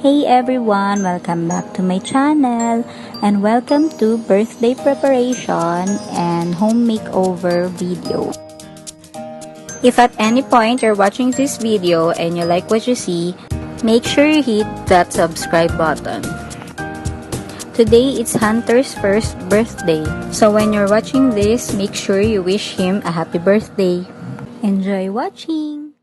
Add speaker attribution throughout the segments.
Speaker 1: Hey everyone, welcome back to my channel and welcome to birthday preparation and home makeover video. If at any point you're watching this video and you like what you see, make sure you hit that subscribe button. Today it's Hunter's first birthday, so when you're watching this, make sure you wish him a happy birthday. Enjoy watching!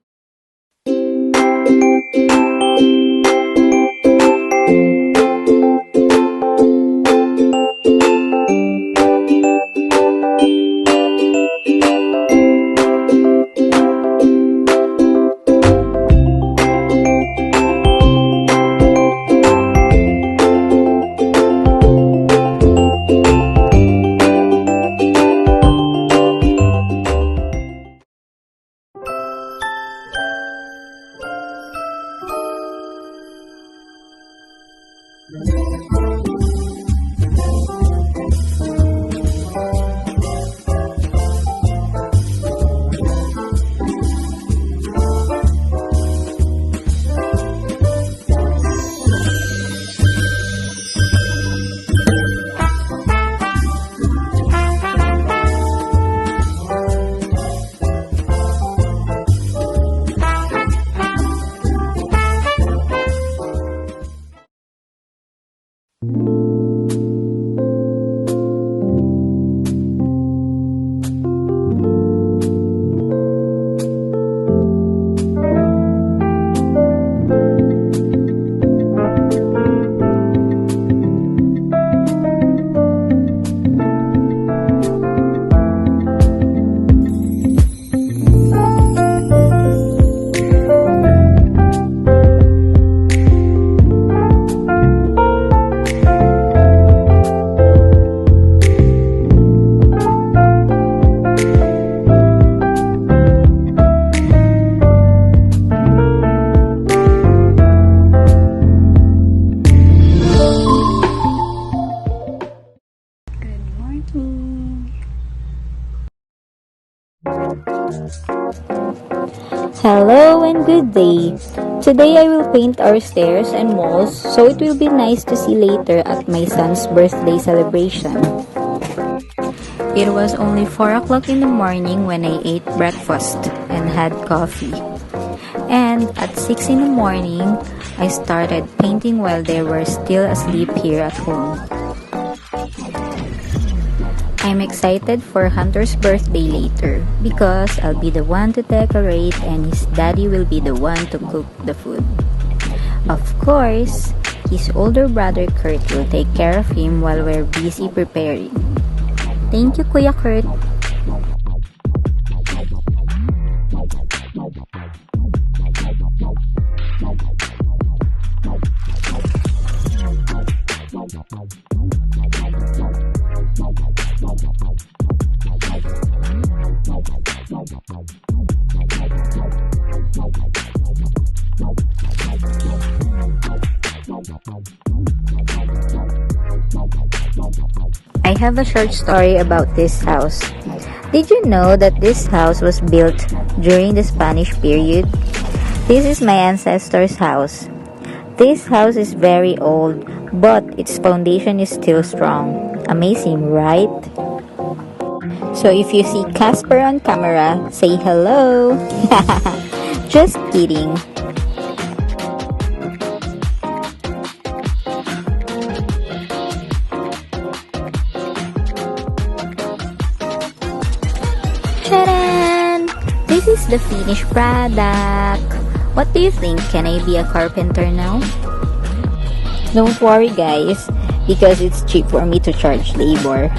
Speaker 1: Hello and good day! Today I will paint our stairs and walls so it will be nice to see later at my son's birthday celebration. It was only 4 o'clock in the morning when I ate breakfast and had coffee. And at 6 in the morning, I started painting while they were still asleep here at home. I'm excited for Hunter's birthday later because I'll be the one to decorate and his daddy will be the one to cook the food. Of course, his older brother Kurt will take care of him while we're busy preparing. Thank you, Kuya Kurt. I have a short story about this house. Did you know that this house was built during the Spanish period? This is my ancestor's house. This house is very old, but its foundation is still strong. Amazing, right? So if you see Casper on camera, say hello! Just kidding! Tadaan! This is the finished product. What do you think? Can I be a carpenter now? Don't worry guys, because it's cheap for me to charge labor.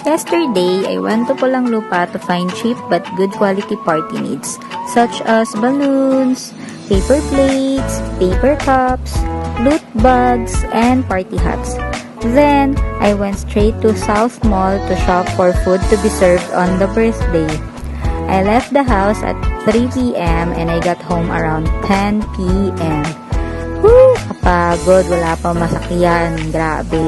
Speaker 1: Yesterday, I went to Pulang-Lupa to find cheap but good quality party needs such as balloons, paper plates, paper cups, loot bags, and party hats. Then, I went straight to South Mall to shop for food to be served on the birthday. I left the house at 3 p.m. and I got home around 10 p.m. Woo! Kapagod, wala pa masakyan. Grabe.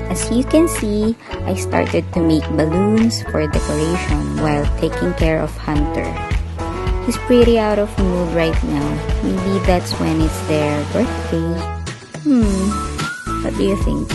Speaker 1: As you can see, I started to make balloons for decoration while taking care of Hunter. He's pretty out of mood right now. Maybe that's when it's their birthday. What do you think?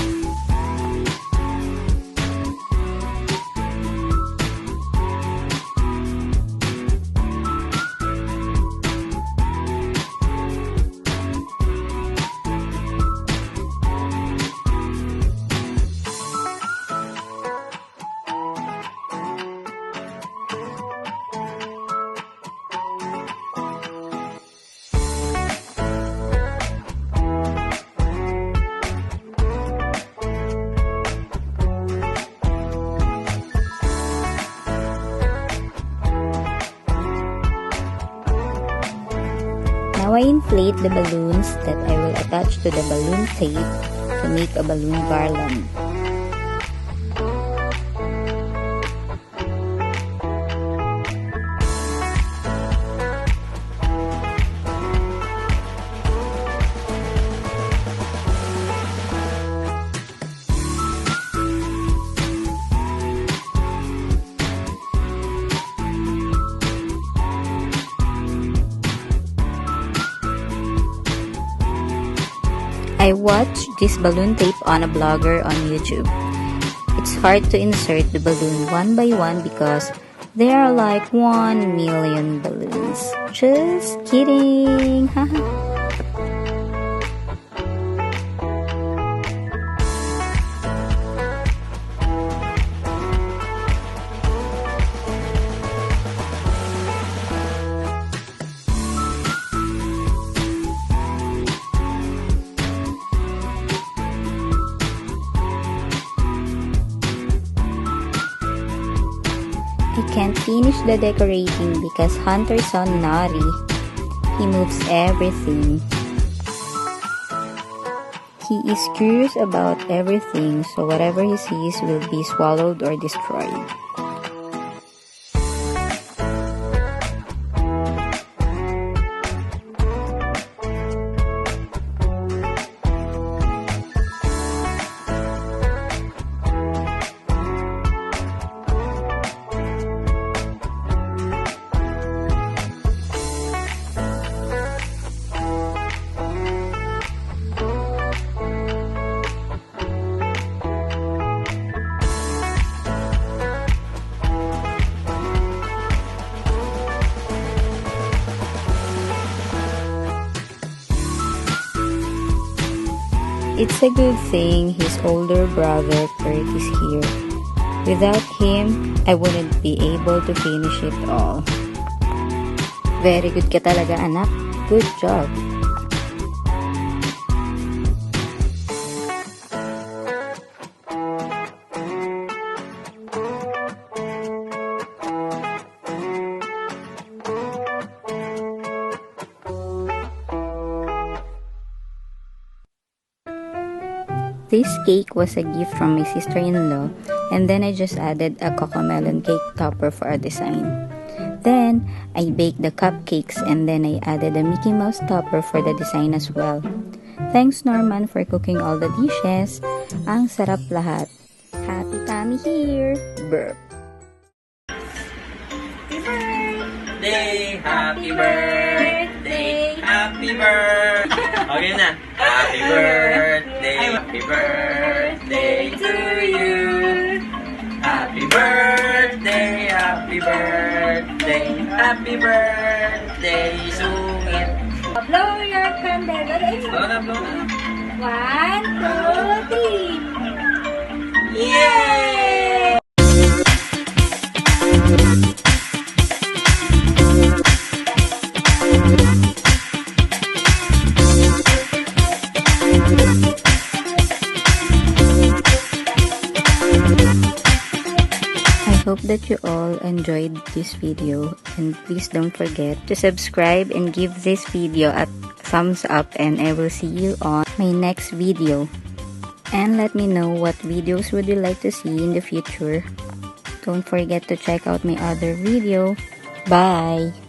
Speaker 1: Now I inflate the balloons that I will attach to the balloon tape to make a balloon garland. I watched this balloon tape on a blogger on YouTube. It's hard to insert the balloon one by one because there are like 1 million balloons. Just kidding! I can't finish the decorating because Hunter's so naughty. He moves everything. He is curious about everything, so whatever he sees will be swallowed or destroyed. It's a good thing his older brother Kurt is here. Without him, I wouldn't be able to finish it all. Very good ka talaga, anak. Good job. This cake was a gift from my sister-in-law, and then I just added a Cocomelon cake topper for a design. Then, I baked the cupcakes and then I added a Mickey Mouse topper for the design as well. Thanks Norman for cooking all the dishes. Ang sarap lahat. Happy tummy here! Burp!
Speaker 2: Happy birthday, happy birthday. Okay na. Happy birthday to you. Happy birthday, happy birthday, happy birthday, sungit.
Speaker 1: Blow your candle.
Speaker 2: Blow na, blow na.
Speaker 1: 1, 2, 3.
Speaker 2: Yay!
Speaker 1: I hope that you all enjoyed this video, and please don't forget to subscribe and give this video a thumbs up, and I will see you on my next video. And let me know what videos would you like to see in the future. Don't forget to check out my other video. Bye!